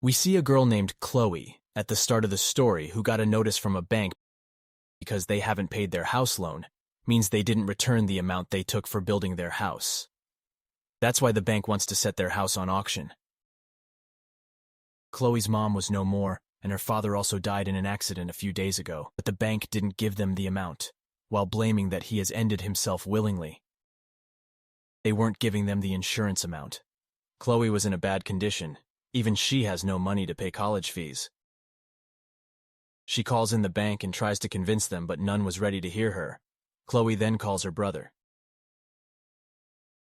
We see a girl named Chloe at the start of the story who got a notice from a bank because they haven't paid their house loan, means they didn't return the amount they took for building their house. That's why the bank wants to set their house on auction. Chloe's mom was no more, and her father also died in an accident a few days ago, but the bank didn't give them the amount, while blaming that he has ended himself willingly. They weren't giving them the insurance amount. Chloe was in a bad condition. Even she has no money to pay college fees. She calls in the bank and tries to convince them, but none was ready to hear her. Chloe then calls her brother.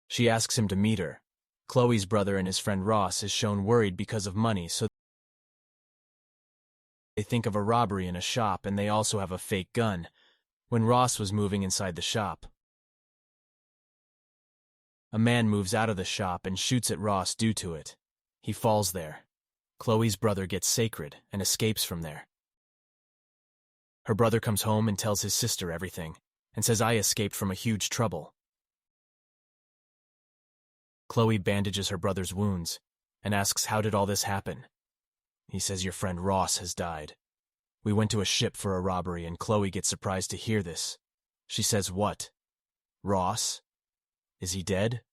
She asks him to meet her. Chloe's brother and his friend Ross is shown worried because of money, so they think of a robbery in a shop, and they also have a fake gun, when Ross was moving inside the shop. A man moves out of the shop and shoots at Ross due to it. He falls there. Chloe's brother gets sacred and escapes from there. Her brother comes home and tells his sister everything, and says, "I escaped from a huge trouble." Chloe bandages her brother's wounds and asks, "How did all this happen?" He says, "Your friend Ross has died. We went to a ship for a robbery," and Chloe gets surprised to hear this. She says, "What? Ross? Is he dead?"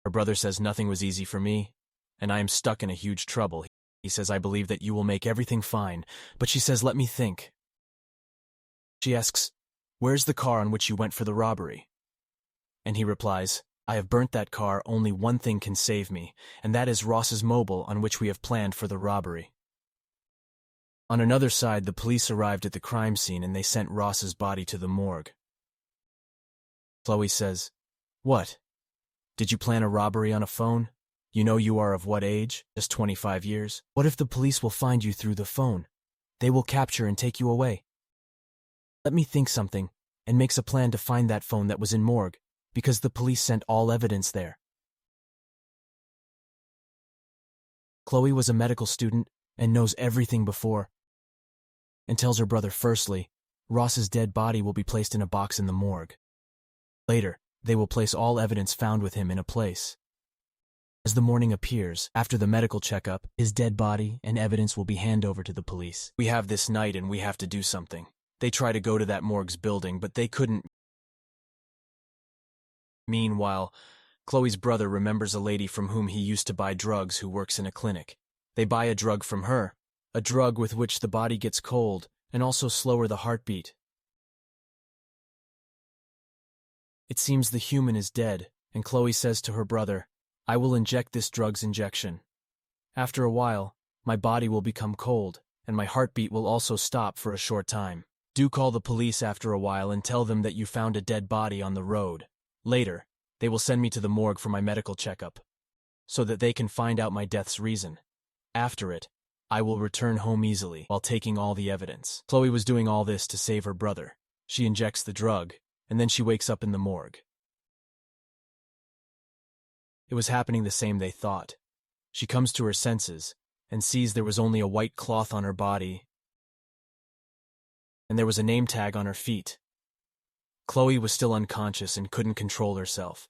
Her brother says, "Nothing was easy for me, and I am stuck in a huge trouble." He says, "I believe that you will make everything fine," but she says, "Let me think." She asks, "Where's the car on which you went for the robbery?" And he replies, "I have burnt that car. Only one thing can save me, and that is Ross's mobile on which we have planned for the robbery." On another side, the police arrived at the crime scene and they sent Ross's body to the morgue. Chloe says, "What? Did you plan a robbery on a phone? You know you are of what age? Just 25 years? What if the police will find you through the phone? They will capture and take you away. Let me think something," and makes a plan to find that phone that was in morgue, because the police sent all evidence there. Chloe was a medical student and knows everything before, and tells her brother, firstly, Ross's dead body will be placed in a box in the morgue. Later, they will place all evidence found with him in a place. As the morning appears, after the medical checkup, his dead body and evidence will be handed over to the police. We have this night and we have to do something. They try to go to that morgue's building, but they couldn't. Meanwhile, Chloe's brother remembers a lady from whom he used to buy drugs who works in a clinic. They buy a drug from her, a drug with which the body gets cold and also slower the heartbeat. It seems the human is dead, and Chloe says to her brother, "I will inject this drug's injection. After a while, my body will become cold, and my heartbeat will also stop for a short time. Do call the police after a while and tell them that you found a dead body on the road. Later, they will send me to the morgue for my medical checkup, so that they can find out my death's reason. After it, I will return home easily while taking all the evidence." Chloe was doing all this to save her brother. She injects the drug, and then she wakes up in the morgue. It was happening the same they thought. She comes to her senses and sees there was only a white cloth on her body, and there was a name tag on her feet. Chloe was still unconscious and couldn't control herself.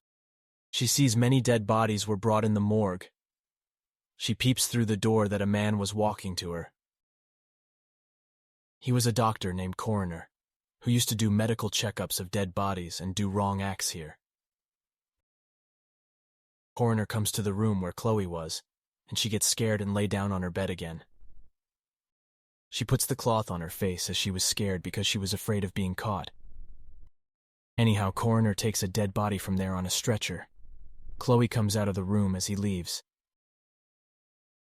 She sees many dead bodies were brought in the morgue. She peeps through the door that a man was walking to her. He was a doctor named Coroner, who used to do medical checkups of dead bodies and do wrong acts here. Coroner comes to the room where Chloe was, and she gets scared and lay down on her bed again. She puts the cloth on her face as she was scared because she was afraid of being caught. Anyhow, Coroner takes a dead body from there on a stretcher. Chloe comes out of the room as he leaves.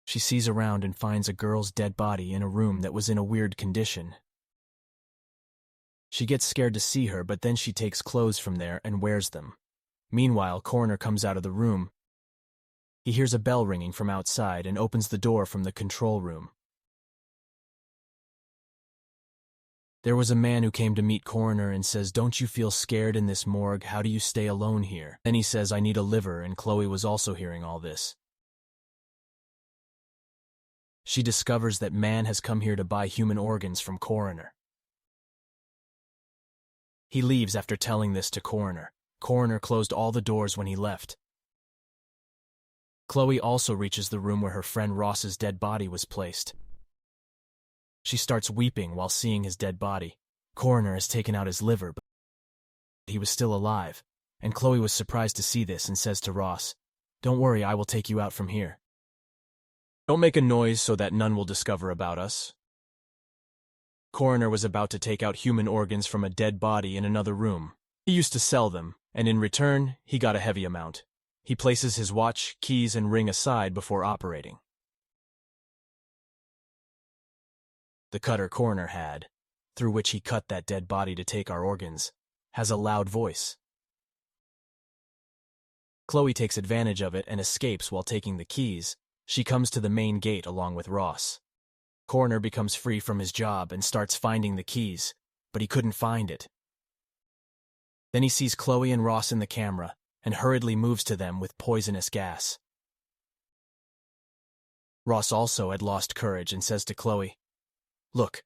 She sees around and finds a girl's dead body in a room that was in a weird condition. She gets scared to see her, but then she takes clothes from there and wears them. Meanwhile, Coroner comes out of the room. He hears a bell ringing from outside and opens the door from the control room. There was a man who came to meet Coroner and says, "Don't you feel scared in this morgue? How do you stay alone here?" Then he says, "I need a liver," and Chloe was also hearing all this. She discovers that man has come here to buy human organs from Coroner. He leaves after telling this to Coroner. Coroner closed all the doors when he left. Chloe also reaches the room where her friend Ross's dead body was placed. She starts weeping while seeing his dead body. Coroner has taken out his liver, but he was still alive, and Chloe was surprised to see this and says to Ross, "Don't worry, I will take you out from here. Don't make a noise so that none will discover about us." Coroner was about to take out human organs from a dead body in another room. He used to sell them, and in return, he got a heavy amount. He places his watch, keys, and ring aside before operating. The cutter Coroner had, through which he cut that dead body to take our organs, has a loud voice. Chloe takes advantage of it and escapes while taking the keys. She comes to the main gate along with Ross. Coroner becomes free from his job and starts finding the keys, but he couldn't find it. Then he sees Chloe and Ross in the camera and hurriedly moves to them with poisonous gas. Ross also had lost courage and says to Chloe, "Look,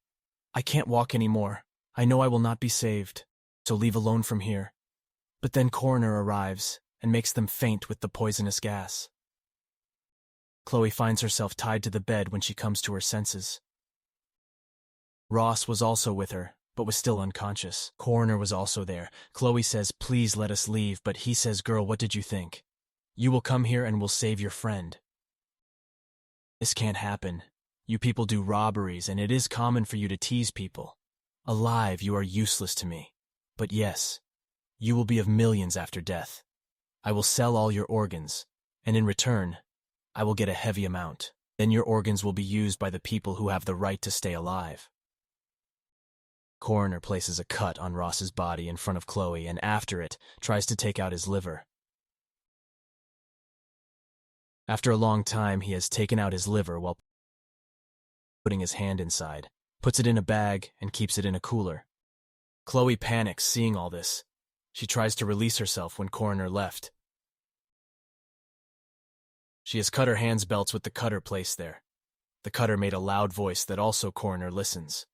I can't walk anymore. I know I will not be saved, so leave alone from here." But then Coroner arrives and makes them faint with the poisonous gas. Chloe finds herself tied to the bed when she comes to her senses. Ross was also with her, but was still unconscious. Coroner was also there. Chloe says, "Please let us leave," but he says, "Girl, what did you think? You will come here and will save your friend. This can't happen. You people do robberies, and it is common for you to tease people. Alive, you are useless to me. But yes, you will be of millions after death. I will sell all your organs, and in return, I will get a heavy amount. Then your organs will be used by the people who have the right to stay alive." Coroner places a cut on Ross's body in front of Chloe and after it, tries to take out his liver. After a long time, he has taken out his liver while putting his hand inside, puts it in a bag, and keeps it in a cooler. Chloe panics seeing all this. She tries to release herself when Coroner left. She has cut her hands belts with the cutter placed there. The cutter made a loud voice that also Coroner listens.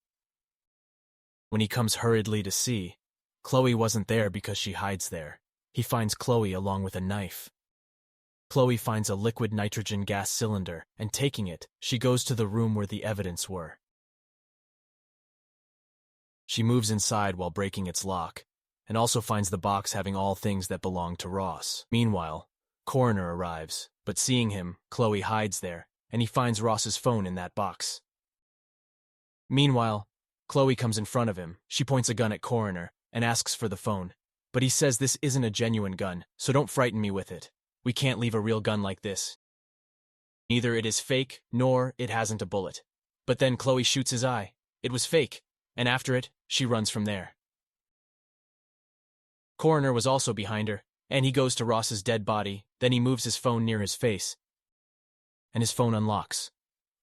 When he comes hurriedly to see, Chloe wasn't there because she hides there. He finds Chloe along with a knife. Chloe finds a liquid nitrogen gas cylinder, and taking it, she goes to the room where the evidence were. She moves inside while breaking its lock, and also finds the box having all things that belong to Ross. Meanwhile, Coroner arrives, but seeing him, Chloe hides there, and he finds Ross's phone in that box. Meanwhile, Chloe comes in front of him. She points a gun at Coroner and asks for the phone, but he says this isn't a genuine gun, so don't frighten me with it. We can't leave a real gun like this. Neither it is fake, nor it hasn't a bullet. But then Chloe shoots his eye. It was fake, and after it, she runs from there. Coroner was also behind her, and he goes to Ross's dead body, then he moves his phone near his face, and his phone unlocks.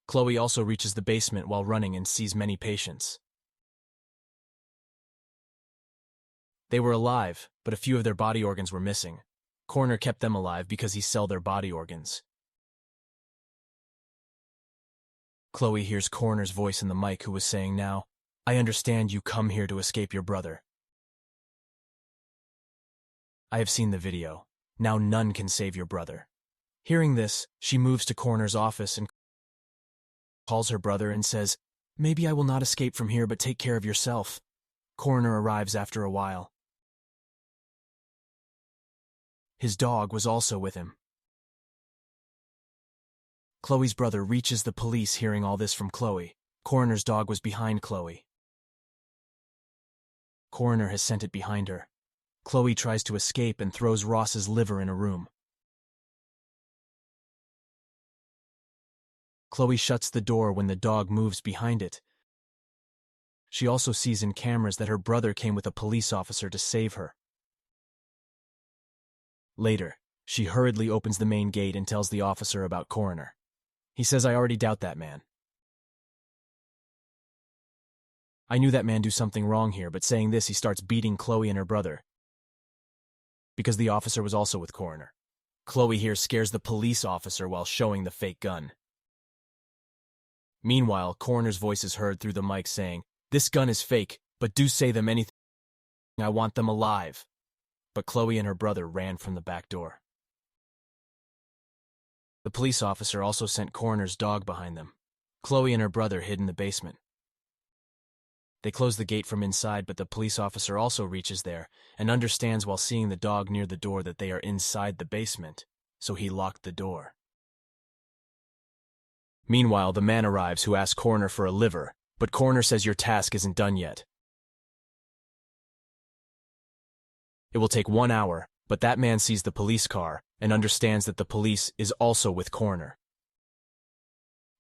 Chloe also reaches the basement while running and sees many patients. They were alive, but a few of their body organs were missing. Coroner kept them alive because he sell their body organs. Chloe hears Coroner's voice in the mic who was saying now, "I understand you come here to escape your brother. I have seen the video. Now none can save your brother." Hearing this, she moves to Coroner's office and calls her brother and says, "Maybe I will not escape from here, but take care of yourself." Coroner arrives after a while. His dog was also with him. Chloe's brother reaches the police hearing all this from Chloe. Coroner's dog was behind Chloe. Coroner has sent it behind her. Chloe tries to escape and throws Ross's liver in a room. Chloe shuts the door when the dog moves behind it. She also sees in cameras that her brother came with a police officer to save her. Later, she hurriedly opens the main gate and tells the officer about Coroner. He says, "I already doubt that man. I knew that man do something wrong here," but saying this, he starts beating Chloe and her brother, because the officer was also with Coroner. Chloe here scares the police officer while showing the fake gun. Meanwhile, Coroner's voice is heard through the mic saying, "This gun is fake, but do say them anything. I want them alive." But Chloe and her brother ran from the back door. The police officer also sent coroner's dog behind them. Chloe and her brother hid in the basement. They close the gate from inside, but the police officer also reaches there and understands while seeing the dog near the door that they are inside the basement, so he locked the door. Meanwhile, the man arrives who asks coroner for a liver, but coroner says your task isn't done yet. It will take 1 hour, but that man sees the police car and understands that the police is also with coroner.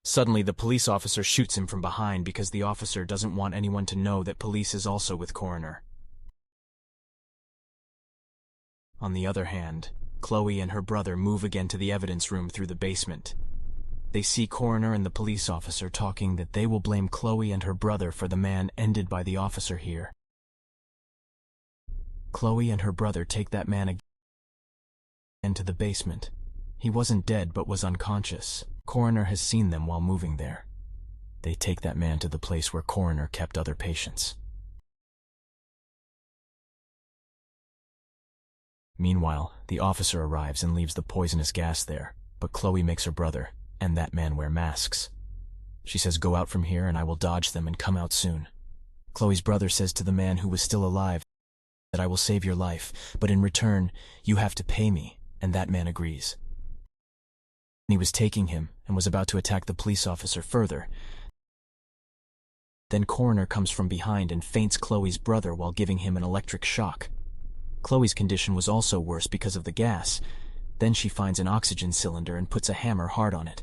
Suddenly, the police officer shoots him from behind because the officer doesn't want anyone to know that police is also with coroner. On the other hand, Chloe and her brother move again to the evidence room through the basement. They see coroner and the police officer talking that they will blame Chloe and her brother for the man ended by the officer here. Chloe and her brother take that man again to the basement. He wasn't dead but was unconscious. Coroner has seen them while moving there. They take that man to the place where coroner kept other patients. Meanwhile, the officer arrives and leaves the poisonous gas there, but Chloe makes her brother and that man wear masks. She says, "Go out from here and I will dodge them and come out soon." Chloe's brother says to the man who was still alive that I will save your life, but in return, you have to pay me, and that man agrees. He was taking him and was about to attack the police officer further. Then coroner comes from behind and faints Chloe's brother while giving him an electric shock. Chloe's condition was also worse because of the gas. Then she finds an oxygen cylinder and puts a hammer hard on it.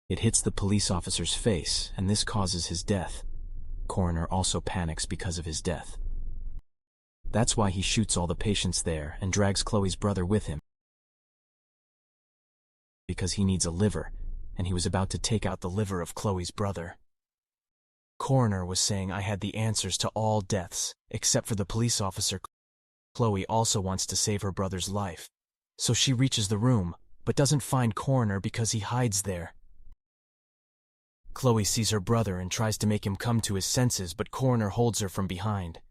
It hits the police officer's face, and this causes his death. Coroner also panics because of his death. That's why he shoots all the patients there and drags Chloe's brother with him, because he needs a liver, and he was about to take out the liver of Chloe's brother. Coroner was saying I had the answers to all deaths, except for the police officer. Chloe also wants to save her brother's life, so she reaches the room, but doesn't find coroner because he hides there. Chloe sees her brother and tries to make him come to his senses, but coroner holds her from behind.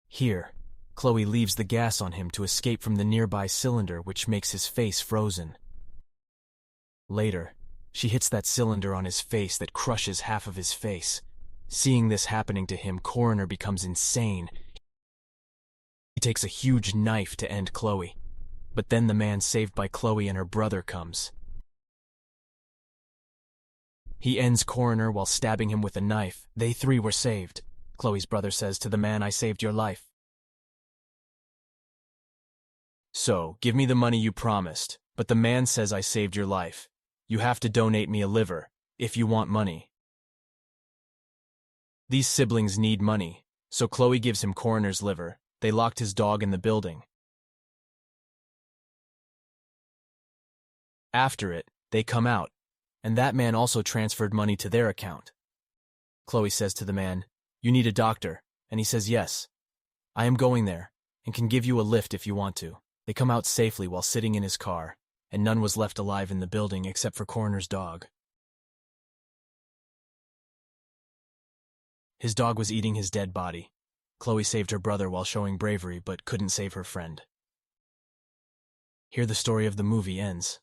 Here, Chloe leaves the gas on him to escape from the nearby cylinder, which makes his face frozen. Later, she hits that cylinder on his face that crushes half of his face. Seeing this happening to him, coroner becomes insane. He takes a huge knife to end Chloe, but then the man saved by Chloe and her brother comes. He ends coroner while stabbing him with a knife. They three were saved. Chloe's brother says to the man, "I saved your life. So, give me the money you promised." But the man says, "I saved your life. You have to donate me a liver, if you want money." These siblings need money, so Chloe gives him coroner's liver. They locked his dog in the building. After it, they come out, and that man also transferred money to their account. Chloe says to the man, "You need a doctor," and he says, "Yes. I am going there, and can give you a lift if you want to." They come out safely while sitting in his car, and none was left alive in the building except for coroner's dog. His dog was eating his dead body. Chloe saved her brother while showing bravery, but couldn't save her friend. Here the story of the movie ends.